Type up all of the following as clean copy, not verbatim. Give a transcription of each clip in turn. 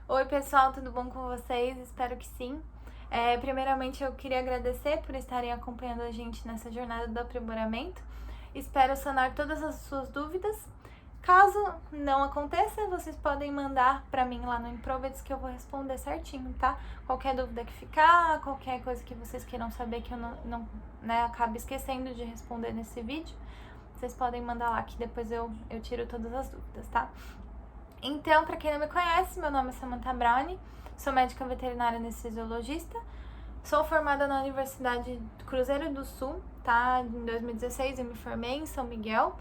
Oi pessoal, tudo bom com vocês? Espero que sim. Primeiramente eu queria agradecer por estarem acompanhando a gente nessa jornada do aprimoramento. Espero sanar todas as suas dúvidas. Caso não aconteça, vocês podem mandar para mim lá no Improveds que eu vou responder certinho, tá? Qualquer dúvida que ficar, qualquer coisa que vocês queiram saber que eu não acabe esquecendo de responder nesse vídeo, vocês podem mandar lá que depois eu tiro todas as dúvidas, tá? Então, para quem não me conhece, meu nome é Samantha Browne, sou médica veterinária anestesiologista, sou formada na Universidade Cruzeiro do Sul, tá? Em 2016 eu me formei em São Miguel.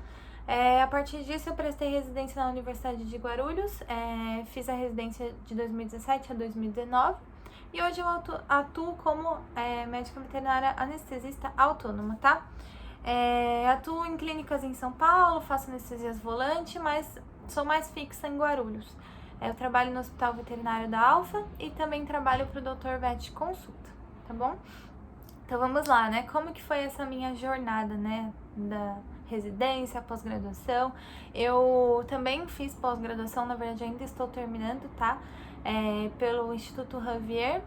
A partir disso eu prestei residência na Universidade de Guarulhos, fiz a residência de 2017 a 2019 e hoje eu atuo como médica veterinária anestesista autônoma, tá? Atuo em clínicas em São Paulo, faço anestesias volante, mas sou mais fixa em Guarulhos. Eu trabalho no Hospital Veterinário da Alfa e também trabalho para o Dr. Vet Consulta, tá bom? Então vamos lá, né? Como que foi essa minha jornada, né? Da residência, pós-graduação. Eu também fiz pós-graduação, na verdade ainda estou terminando, tá? Pelo Instituto Javier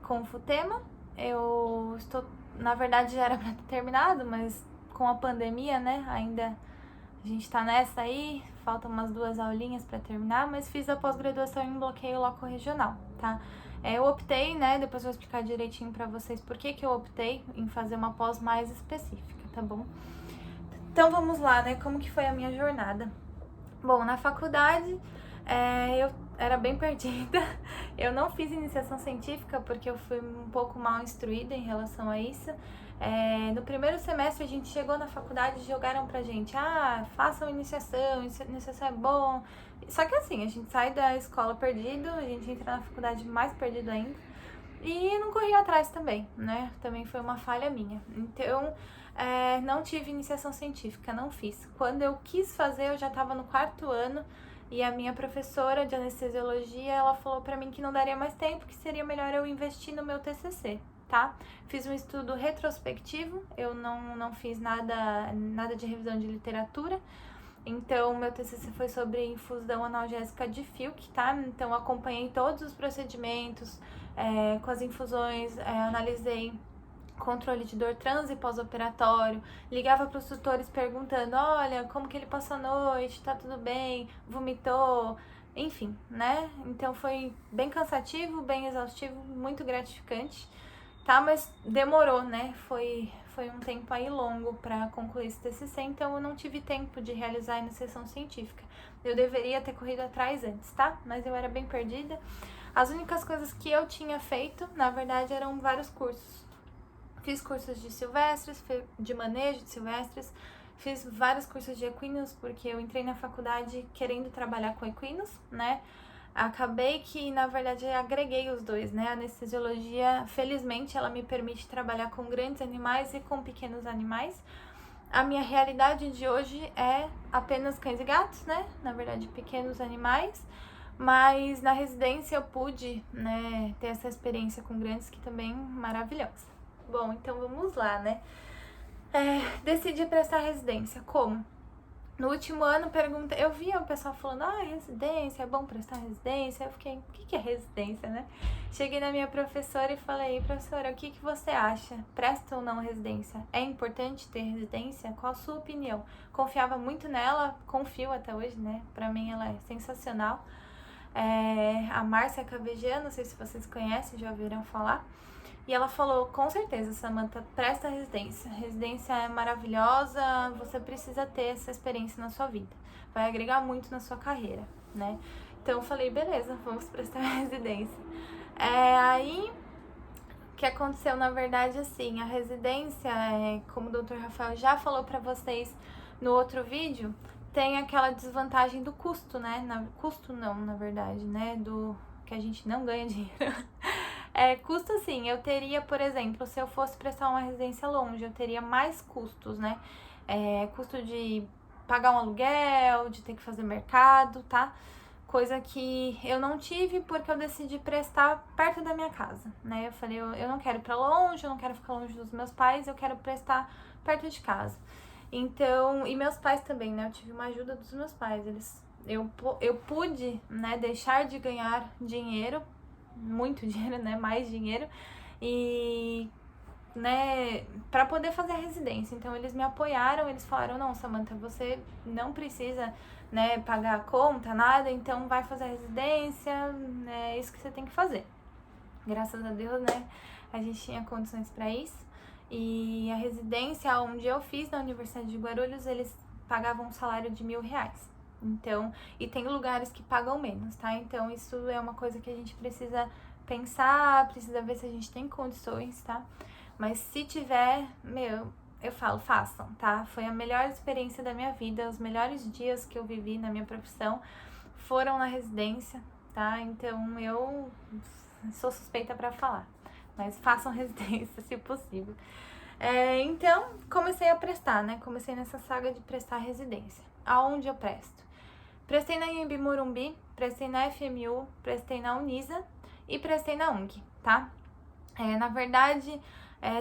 com Futema. Eu estou, na verdade já era para ter terminado, mas com a pandemia, né? Ainda a gente tá nessa aí, faltam umas 2 aulinhas para terminar, mas fiz a pós-graduação em bloqueio locorregional, tá? Eu optei, né, depois eu vou explicar direitinho para vocês por que eu optei em fazer uma pós mais específica, tá bom? Então vamos lá, né, como que foi a minha jornada? Bom, na faculdade eu era bem perdida, eu não fiz iniciação científica porque eu fui um pouco mal instruída em relação a isso. No primeiro semestre a gente chegou na faculdade e jogaram pra gente, façam iniciação é bom. Só que assim, a gente sai da escola perdido, a gente entra na faculdade mais perdido ainda. E não corri atrás também, né? Também foi uma falha minha. Então, não tive iniciação científica, não fiz. Quando eu quis fazer, eu já estava no 4º ano e a minha professora de anestesiologia, ela falou pra mim que não daria mais tempo, que seria melhor eu investir no meu TCC, tá? Fiz um estudo retrospectivo, eu não fiz nada de revisão de literatura. Então, meu TCC foi sobre infusão analgésica de Filk, tá? Então, acompanhei todos os procedimentos com as infusões, analisei controle de dor trans e pós-operatório, ligava para os tutores perguntando, olha, como que ele passou a noite, tá tudo bem, vomitou, enfim, né? Então, foi bem cansativo, bem exaustivo, muito gratificante, tá? Mas demorou, né? Foi um tempo aí longo para concluir esse TCC, então eu não tive tempo de realizar a iniciação científica. Eu deveria ter corrido atrás antes, tá? Mas eu era bem perdida. As únicas coisas que eu tinha feito, na verdade, eram vários cursos. Fiz cursos de silvestres, de manejo de silvestres, fiz vários cursos de equinos, porque eu entrei na faculdade querendo trabalhar com equinos, né? Acabei que, na verdade, agreguei os dois, né? A anestesiologia, felizmente, ela me permite trabalhar com grandes animais e com pequenos animais. A minha realidade de hoje é apenas cães e gatos, né? Na verdade, pequenos animais. Mas na residência eu pude, né, ter essa experiência com grandes que também maravilhosa. Bom, então vamos lá, né? Decidi prestar residência. Como? No último ano, eu via o pessoal falando, residência, é bom prestar residência. Eu fiquei, o que é residência, né? Cheguei na minha professora e falei, professora, o que você acha? Presta ou não residência? É importante ter residência? Qual a sua opinião? Confiava muito nela, confio até hoje, né? Pra mim ela é sensacional. A Márcia Cavegian, não sei se vocês conhecem, já ouviram falar. E ela falou, com certeza, Samantha, presta residência. Residência é maravilhosa, você precisa ter essa experiência na sua vida. Vai agregar muito na sua carreira, né? Então eu falei, beleza, vamos prestar residência. Aí, o que aconteceu, na verdade, assim, a residência, como o Dr. Rafael já falou pra vocês no outro vídeo, tem aquela desvantagem do custo, né? Custo não, na verdade, né? Do que a gente não ganha dinheiro. Custo assim, eu teria, por exemplo, se eu fosse prestar uma residência longe, eu teria mais custos, né? Custo de pagar um aluguel, de ter que fazer mercado, tá? Coisa que eu não tive porque eu decidi prestar perto da minha casa, né? Eu falei, eu não quero ir pra longe, eu não quero ficar longe dos meus pais, eu quero prestar perto de casa. Então, e meus pais também, né? Eu tive uma ajuda dos meus pais, eles eu pude, né, deixar de ganhar dinheiro, muito dinheiro, né, mais dinheiro, e, né, para poder fazer a residência. Então eles me apoiaram, eles falaram, não, Samantha, você não precisa, né, pagar a conta, nada, então vai fazer a residência, é isso que você tem que fazer. Graças a Deus, né, a gente tinha condições para isso. E a residência onde eu fiz na Universidade de Guarulhos, eles pagavam um salário de R$1.000. Então, e tem lugares que pagam menos, tá? Então, isso é uma coisa que a gente precisa pensar, precisa ver se a gente tem condições, tá? Mas se tiver, eu falo, façam, tá? Foi a melhor experiência da minha vida, os melhores dias que eu vivi na minha profissão foram na residência, tá? Então, eu sou suspeita pra falar, mas façam residência, se possível. Então, comecei a prestar, né? Comecei nessa saga de prestar residência. Aonde eu presto? Prestei na Anhembi Morumbi, prestei na FMU, prestei na Unisa e prestei na UNG, tá? Na verdade,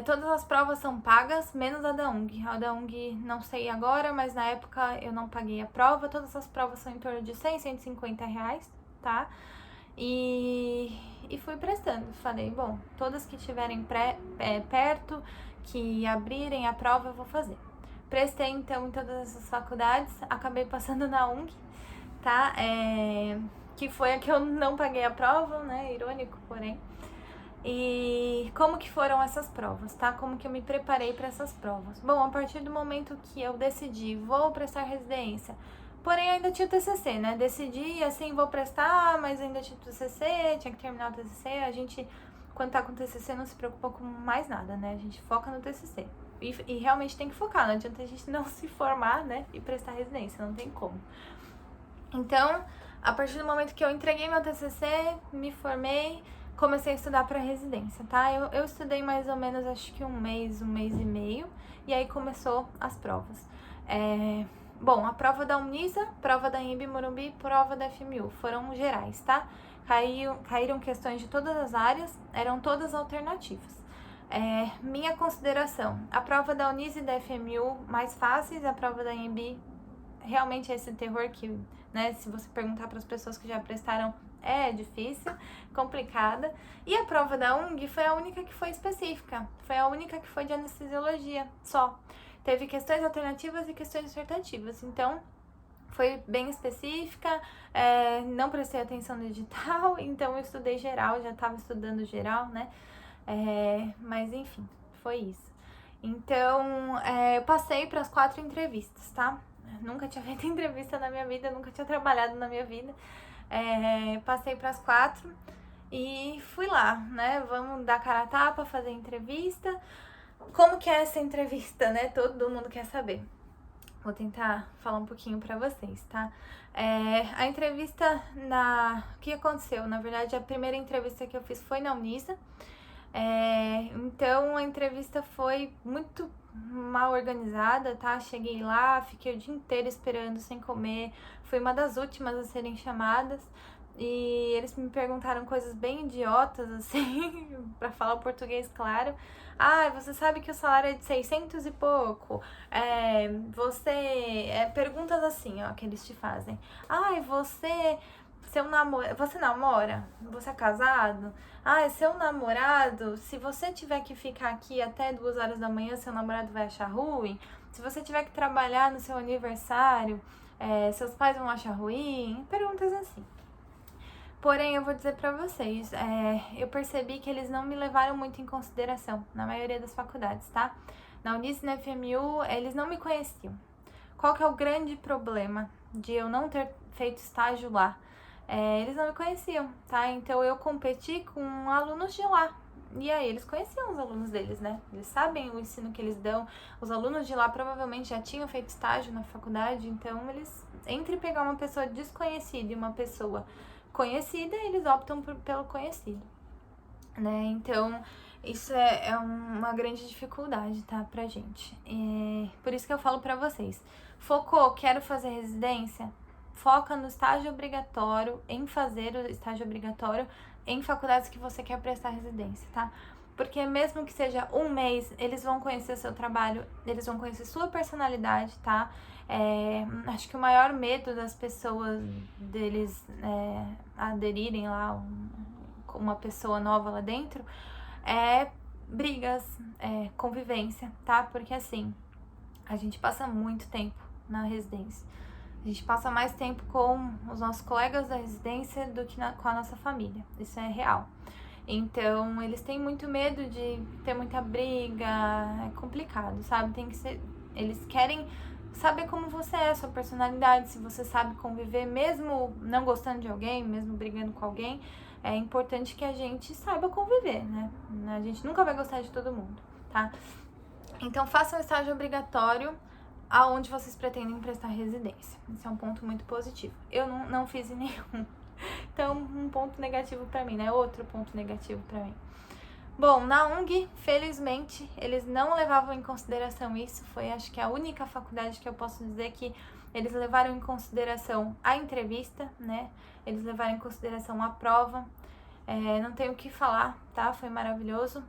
todas as provas são pagas, menos a da UNG. A da UNG não sei agora, mas na época eu não paguei a prova. Todas as provas são em torno de R$100, R$150, tá? E fui prestando. Falei, bom, todas que estiverem perto, que abrirem a prova, eu vou fazer. Prestei, então, em todas essas faculdades. Acabei passando na UNG, tá? Que foi a que eu não paguei a prova, né? Irônico, porém. E como que foram essas provas, tá? Como que eu me preparei para essas provas? Bom, a partir do momento que eu decidi, vou prestar residência, porém ainda tinha o TCC, né? Decidi, assim, vou prestar, mas ainda tinha o TCC, tinha que terminar o TCC. A gente, quando tá com o TCC, não se preocupa com mais nada, né? A gente foca no TCC. E realmente tem que focar, não adianta a gente não se formar, né? E prestar residência, não tem como. Então, a partir do momento que eu entreguei meu TCC, me formei, comecei a estudar para residência, tá? Eu estudei mais ou menos, acho que um mês e meio, e aí começou as provas. Bom, a prova da Unisa, prova da Anhembi Morumbi, prova da FMU, foram gerais, tá? Caíram questões de todas as áreas, eram todas alternativas. Minha consideração, a prova da Unisa e da FMU mais fáceis, a prova da Anhembi realmente é esse terror que, né, se você perguntar para as pessoas que já prestaram, é difícil, complicada. E a prova da UNG foi a única que foi específica, foi a única que foi de anestesiologia, só. Teve questões alternativas e questões dissertativas, então foi bem específica, não prestei atenção no edital, então eu estudei geral, já estava estudando geral, né? Mas enfim, foi isso. Então, eu passei para as 4 entrevistas, tá? Nunca tinha feito entrevista na minha vida, nunca tinha trabalhado na minha vida. Passei para as 4 e fui lá, né? Vamos dar cara a tapa, fazer entrevista. Como que é essa entrevista, né? Todo mundo quer saber. Vou tentar falar um pouquinho para vocês, tá? A entrevista o que aconteceu? Na verdade, a primeira entrevista que eu fiz foi na Unisa. Então a entrevista foi muito mal organizada, tá? Cheguei lá, fiquei o dia inteiro esperando sem comer, fui uma das últimas a serem chamadas e eles me perguntaram coisas bem idiotas, assim, pra falar o português claro. Você sabe que o salário é de 600 e pouco? Perguntas assim, ó, que eles te fazem. Você namora? Você é casado? Seu namorado, se você tiver que ficar aqui até 2 horas da manhã, seu namorado vai achar ruim? Se você tiver que trabalhar no seu aniversário, seus pais vão achar ruim? Perguntas assim. Porém, eu vou dizer pra vocês, eu percebi que eles não me levaram muito em consideração, na maioria das faculdades, tá? Na Unis e na FMU, eles não me conheciam. Qual que é o grande problema de eu não ter feito estágio lá? Eles não me conheciam, tá? Então eu competi com alunos de lá. E aí eles conheciam os alunos deles, né? Eles sabem o ensino que eles dão. Os alunos de lá provavelmente já tinham feito estágio na faculdade, então eles, entre pegar uma pessoa desconhecida e uma pessoa conhecida, eles optam pelo conhecido, né? Então isso é uma grande dificuldade, tá, pra gente. Por isso que eu falo pra vocês, focou, quero fazer residência? Foca no estágio obrigatório, em fazer o estágio obrigatório em faculdades que você quer prestar residência, tá? porque mesmo que seja um mês, eles vão conhecer seu trabalho, eles vão conhecer sua personalidade, tá? Acho que o maior medo das pessoas deles aderirem lá com uma pessoa nova lá dentro é brigas, convivência, tá? Porque assim, a gente passa muito tempo na residência. A gente passa mais tempo com os nossos colegas da residência do que com a nossa família. Isso é real. Então, eles têm muito medo de ter muita briga, é complicado, sabe? Tem que ser. Eles querem saber como você é, sua personalidade, se você sabe conviver, mesmo não gostando de alguém, mesmo brigando com alguém. É importante que a gente saiba conviver, né? A gente nunca vai gostar de todo mundo, tá? Então, façam um estágio obrigatório aonde vocês pretendem prestar residência. Esse é um ponto muito positivo. Eu não fiz em nenhum. Então, um ponto negativo pra mim, né? Outro ponto negativo pra mim. Bom, na UNG, felizmente, eles não levavam em consideração isso. Foi, acho que, a única faculdade que eu posso dizer que eles levaram em consideração a entrevista, né? Eles levaram em consideração a prova. Não tenho o que falar, tá? Foi maravilhoso.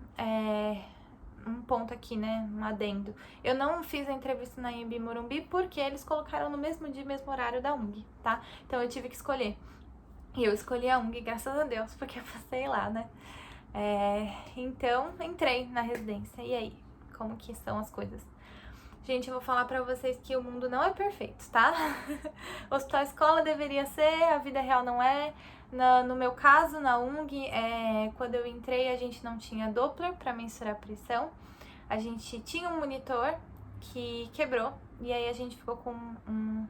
Um ponto aqui, né? Um adendo. Eu não fiz a entrevista na Anhembi Morumbi porque eles colocaram no mesmo dia, mesmo horário da UNG, tá? Então eu tive que escolher. E eu escolhi a UNG, graças a Deus, porque eu passei lá, né? Então, entrei na residência. E aí? Como que são as coisas? Gente, eu vou falar pra vocês que o mundo não é perfeito, tá? Hospital escola deveria ser, a vida real não é. No meu caso, na UNG, quando eu entrei, a gente não tinha Doppler pra mensurar a pressão. A gente tinha um monitor que quebrou. E aí a gente ficou com,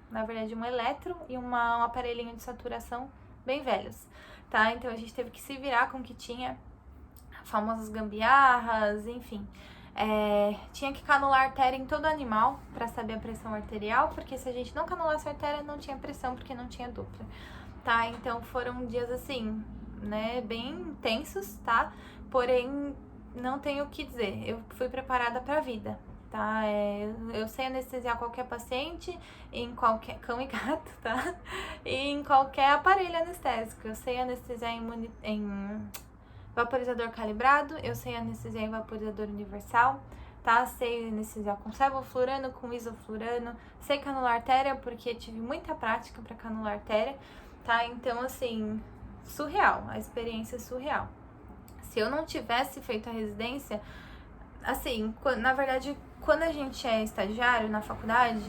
na verdade, um eletro e um aparelhinho de saturação bem velhos, tá? Então a gente teve que se virar com o que tinha, famosas gambiarras, enfim. Tinha que canular a artéria em todo animal para saber a pressão arterial, porque se a gente não canulasse a artéria, não tinha pressão, porque não tinha Doppler, tá? Então foram dias assim, né, bem intensos, tá? Porém, não tenho o que dizer, eu fui preparada para a vida, tá? Eu sei anestesiar qualquer paciente, em qualquer cão e gato, tá? E em qualquer aparelho anestésico. Eu sei anestesiar em vaporizador calibrado, eu sei anestesiar em vaporizador universal, tá? Sei anestesiar com sevoflurano, com isoflurano, sei canular artéria porque tive muita prática para canular artéria, tá? Então, assim, surreal, a experiência é surreal. Se eu não tivesse feito a residência, assim, na verdade, quando a gente é estagiário na faculdade,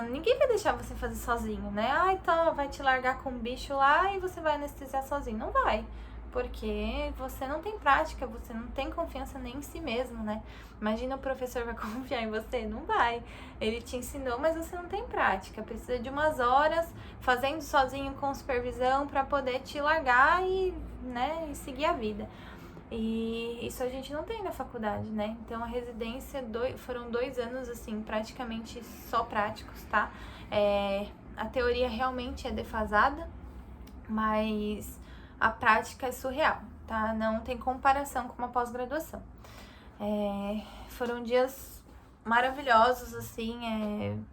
ninguém vai deixar você fazer sozinho, né? Então vai te largar com um bicho lá e você vai anestesiar sozinho. Não vai, porque você não tem prática, você não tem confiança nem em si mesmo, né? Imagina o professor vai confiar em você? Não vai. Ele te ensinou, mas você não tem prática. Precisa de umas horas fazendo sozinho com supervisão para poder te largar e seguir a vida. E isso a gente não tem na faculdade, né? Então a residência foram 2 anos, assim, praticamente só práticos, tá? A teoria realmente é defasada, mas a prática é surreal, tá? Não tem comparação com uma pós-graduação. Foram dias maravilhosos, assim,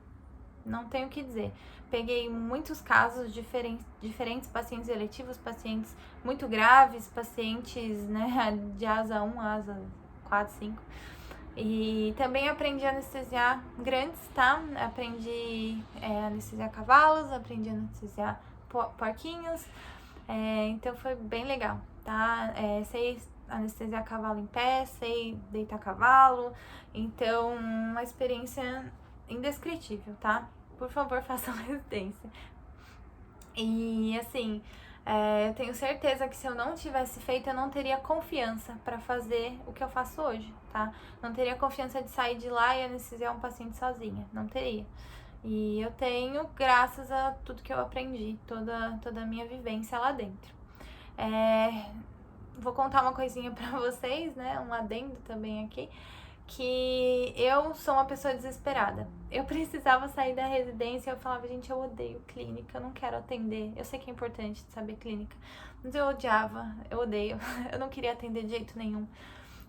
não tenho o que dizer. Peguei muitos casos diferentes, pacientes eletivos, pacientes muito graves, pacientes, né, de asa 1, asa 4, 5. E também aprendi a anestesiar grandes, tá? Aprendi a anestesiar cavalos, aprendi a anestesiar porquinhos. Então foi bem legal, tá? Sei anestesiar cavalo em pé, sei deitar cavalo. Então, uma experiência indescritível, tá? Por favor, façam residência. E assim, eu tenho certeza que se eu não tivesse feito, eu não teria confiança para fazer o que eu faço hoje, tá? Não teria confiança de sair de lá e anestesiar um paciente sozinha, não teria. E eu tenho, graças a tudo que eu aprendi, toda a minha vivência lá dentro. Vou contar uma coisinha pra vocês, né? Um adendo também aqui. Que eu sou uma pessoa desesperada. Eu precisava sair da residência e eu falava, gente, eu odeio clínica, eu não quero atender. Eu sei que é importante saber clínica, mas eu odiava, eu odeio. Eu não queria atender de jeito nenhum.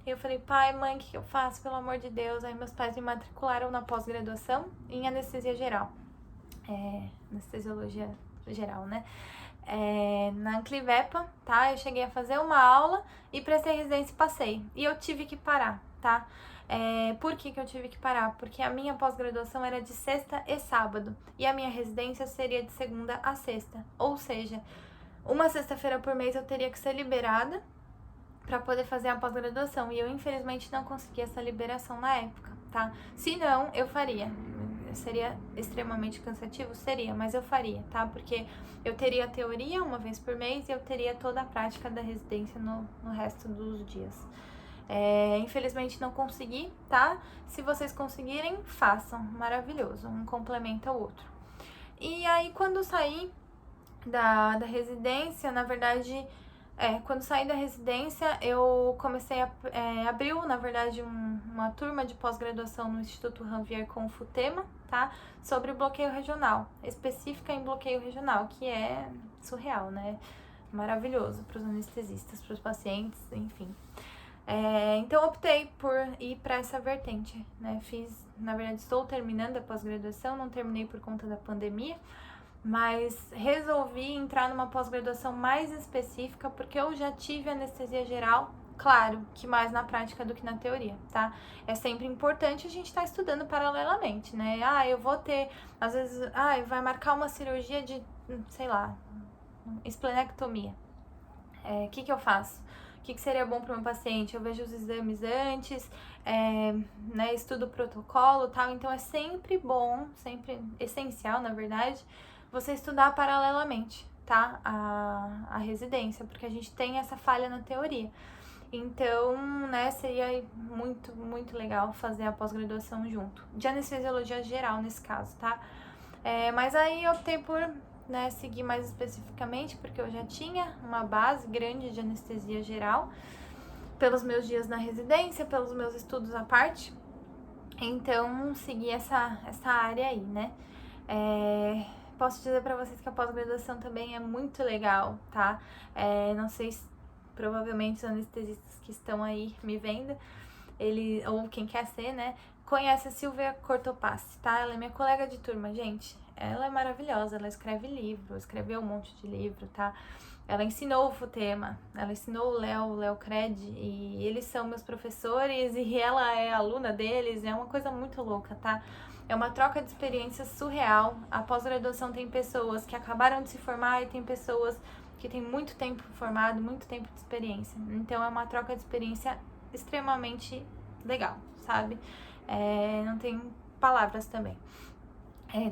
E eu falei, pai, mãe, o que eu faço? Pelo amor de Deus. Aí meus pais me matricularam na pós-graduação em anestesia geral. Anestesiologia geral, né? na Anclivepa, tá? Eu cheguei a fazer uma aula e prestei residência e passei. E eu tive que parar, tá? Por que eu tive que parar? Porque a minha pós-graduação era de sexta e sábado. E a minha residência seria de segunda a sexta. Ou seja, uma sexta-feira por mês eu teria que ser liberada para poder fazer a pós-graduação. E eu, infelizmente, não consegui essa liberação na época, tá? Se não, eu faria. Seria extremamente cansativo? Seria, mas eu faria, tá? Porque eu teria a teoria uma vez por mês e eu teria toda a prática da residência no resto dos dias. Infelizmente não consegui, tá? Se vocês conseguirem, façam. Maravilhoso. Um complementa o outro. E aí, quando saí da residência, na verdade... quando saí da residência, eu comecei abriu, na verdade, uma turma de pós-graduação no Instituto Ranvier com o Futema, tá? Sobre bloqueio regional, específica em bloqueio regional, que é surreal, né? Maravilhoso para os anestesistas, para os pacientes, enfim. Então, optei por ir para essa vertente, né? Na verdade, estou terminando a pós-graduação, não terminei por conta da pandemia, mas resolvi entrar numa pós-graduação mais específica porque eu já tive anestesia geral, claro, que mais na prática do que na teoria, tá? É sempre importante a gente estar estudando paralelamente, né? Eu vou ter, às vezes, vai marcar uma cirurgia de, sei lá, esplenectomia. O que eu faço? O que seria bom para o meu paciente? Eu vejo os exames antes, né, estudo o protocolo e tal, então é sempre bom, sempre essencial, na verdade, você estudar paralelamente, tá? A residência, porque a gente tem essa falha na teoria. Então, né, seria muito, muito legal fazer a pós-graduação junto. De anestesiologia geral, nesse caso, tá? Mas aí eu optei por, né, seguir mais especificamente, porque eu já tinha uma base grande de anestesia geral, pelos meus dias na residência, pelos meus estudos à parte. Então, segui essa área aí, né? Posso dizer pra vocês que a pós-graduação também é muito legal, tá? Não sei se provavelmente os anestesistas que estão aí me vendo, ou quem quer ser, né, conhece a Silvia Cortopassi, tá? Ela é minha colega de turma, gente. Ela é maravilhosa, ela escreve livro, escreveu um monte de livro, tá? Ela ensinou o Futema, ela ensinou o Léo Cred, e eles são meus professores e ela é aluna deles, é uma coisa muito louca, tá? É uma troca de experiência surreal. A pós-graduação tem pessoas que acabaram de se formar e tem pessoas que têm muito tempo formado, muito tempo de experiência. Então é uma troca de experiência extremamente legal, sabe? Não tem palavras também.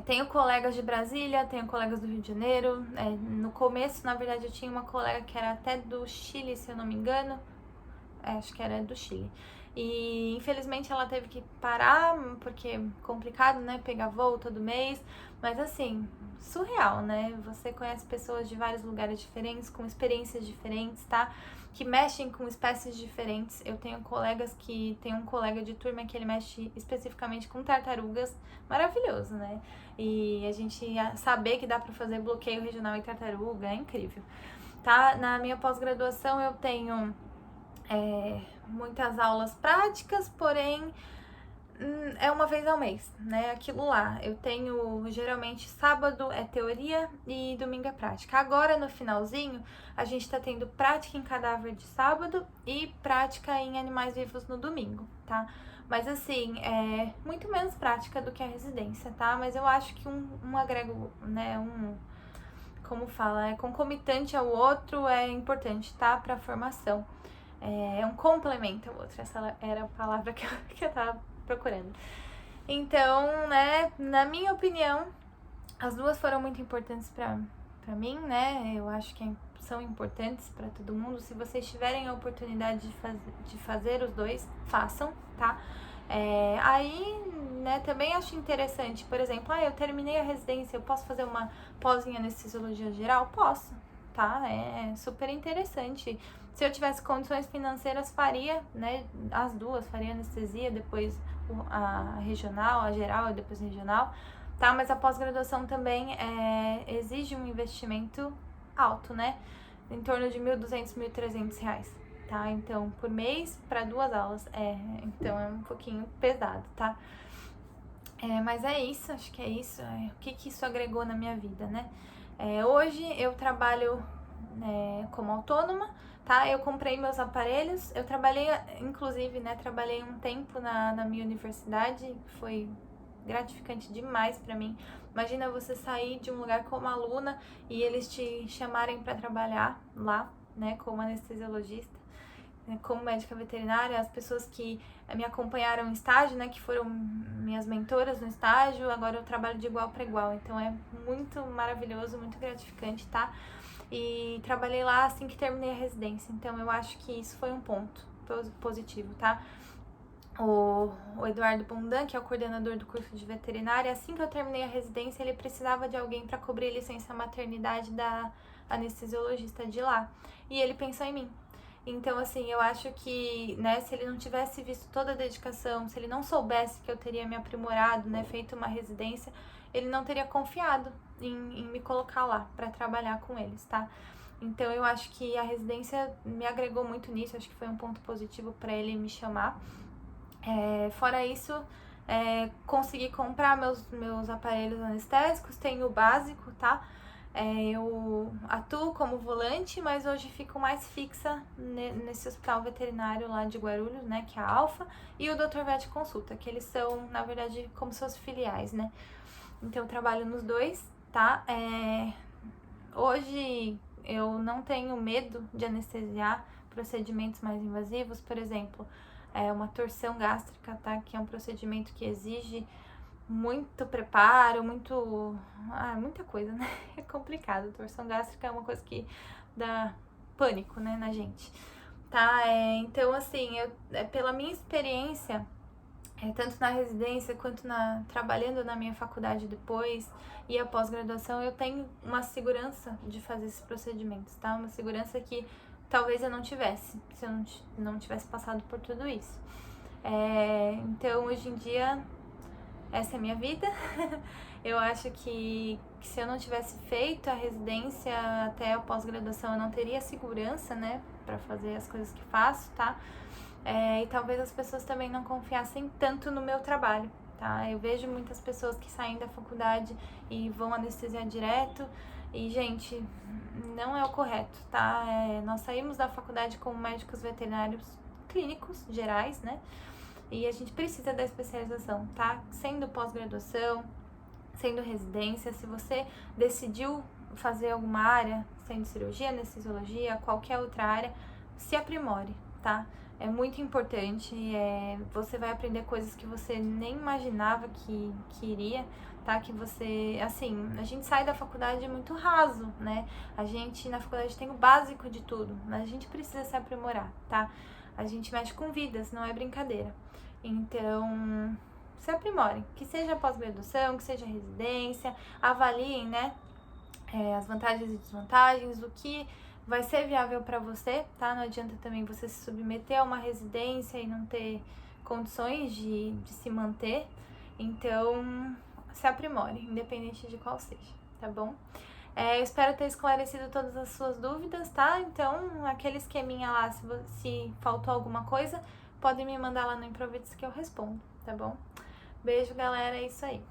Tenho colegas de Brasília, tenho colegas do Rio de Janeiro. No começo, na verdade, eu tinha uma colega que era até do Chile, se eu não me engano. Acho que era do Chile. E infelizmente ela teve que parar, porque é complicado, né? Pegar voo todo mês. Mas assim, surreal, né? Você conhece pessoas de vários lugares diferentes, com experiências diferentes, tá? Que mexem com espécies diferentes. Eu tenho colegas tem um colega de turma que ele mexe especificamente com tartarugas. Maravilhoso, né? E a gente saber que dá pra fazer bloqueio regional em tartaruga é incrível, tá? Na minha pós-graduação eu tenho muitas aulas práticas, porém é uma vez ao mês, né? Aquilo lá. Eu tenho, geralmente, sábado é teoria e domingo é prática. Agora, no finalzinho, a gente tá tendo prática em cadáver de sábado e prática em animais vivos no domingo, tá? Mas, assim, é muito menos prática do que a residência, tá? Mas eu acho que um agrega, né? Como fala, concomitante ao outro, é importante, tá? Pra formação. Um complemento ao outro. Essa era a palavra que eu tava procurando. Então, né, na minha opinião, as duas foram muito importantes pra mim, né? Eu acho que são importantes pra todo mundo. Se vocês tiverem a oportunidade de fazer os dois, façam, tá? Aí, né, também acho interessante, por exemplo, eu terminei a residência, eu posso fazer uma pós em anestesiologia geral? Posso, tá? É super interessante. Se eu tivesse condições financeiras, faria, né, as duas, faria anestesia, depois a regional, a geral e depois a regional, tá? Mas a pós-graduação também exige um investimento alto, né? Em torno de R$1.200, R$1.300, tá? Então, por mês, para 2 aulas. Então é um pouquinho pesado, tá? Mas é isso, acho que é isso. O que isso agregou na minha vida, né? Hoje eu trabalho como autônoma, tá? Eu comprei meus aparelhos, eu trabalhei, inclusive, né, trabalhei um tempo na minha universidade, foi gratificante demais pra mim. Imagina você sair de um lugar como aluna e eles te chamarem pra trabalhar lá, né, como anestesiologista, né, como médica veterinária. As pessoas que me acompanharam no estágio, né, que foram minhas mentoras no estágio, agora eu trabalho de igual para igual, então é muito maravilhoso, muito gratificante, tá? E trabalhei lá assim que terminei a residência, então eu acho que isso foi um ponto positivo, tá? O Eduardo Bondan, que é o coordenador do curso de veterinária, assim que eu terminei a residência, ele precisava de alguém para cobrir a licença maternidade da anestesiologista de lá. E ele pensou em mim. Então, assim, eu acho que, né, se ele não tivesse visto toda a dedicação, se ele não soubesse que eu teria me aprimorado, né, feito uma residência, ele não teria confiado em me colocar lá para trabalhar com eles, tá? Então, eu acho que a residência me agregou muito nisso, acho que foi um ponto positivo para ele me chamar. Fora isso, consegui comprar meus aparelhos anestésicos, tenho o básico, tá? Eu atuo como volante, mas hoje fico mais fixa nesse hospital veterinário lá de Guarulhos, né, que é a Alfa, e o Dr. Vet Consulta, que eles são, na verdade, como suas filiais, né? Então, eu trabalho nos dois, tá? Hoje, eu não tenho medo de anestesiar procedimentos mais invasivos, por exemplo, uma torção gástrica, tá? Que é um procedimento que exige muito preparo, muita coisa, né? É complicado. Torção gástrica é uma coisa que dá pânico, né, na gente, tá? Então, assim, pela minha experiência, tanto na residência quanto trabalhando na minha faculdade depois e a pós-graduação, eu tenho uma segurança de fazer esses procedimentos, tá? Uma segurança que talvez eu não tivesse, se eu não tivesse passado por tudo isso. Então, hoje em dia, essa é a minha vida. Eu acho que se eu não tivesse feito a residência até a pós-graduação, eu não teria segurança, né, pra fazer as coisas que faço, tá? E talvez as pessoas também não confiassem tanto no meu trabalho, tá? Eu vejo muitas pessoas que saem da faculdade e vão anestesiar direto e, gente, não é o correto, tá? Nós saímos da faculdade como médicos veterinários clínicos gerais, né? E a gente precisa da especialização, tá? Sendo pós-graduação, sendo residência, se você decidiu fazer alguma área, sendo cirurgia, anestesiologia, qualquer outra área, se aprimore, tá? É muito importante, você vai aprender coisas que você nem imaginava que iria, tá? Que você, assim, a gente sai da faculdade muito raso, né? A gente na faculdade tem o básico de tudo, mas a gente precisa se aprimorar, tá? A gente mexe com vidas, não é brincadeira. Então, se aprimorem, que seja pós-graduação, que seja residência, avaliem, né, as vantagens e desvantagens, o que vai ser viável para você, tá? Não adianta também você se submeter a uma residência e não ter condições de se manter. Então, se aprimore, independente de qual seja, tá bom? Eu espero ter esclarecido todas as suas dúvidas, tá? Então, aquele esqueminha lá, se faltou alguma coisa, podem me mandar lá no Improvides que eu respondo, tá bom? Beijo, galera, é isso aí.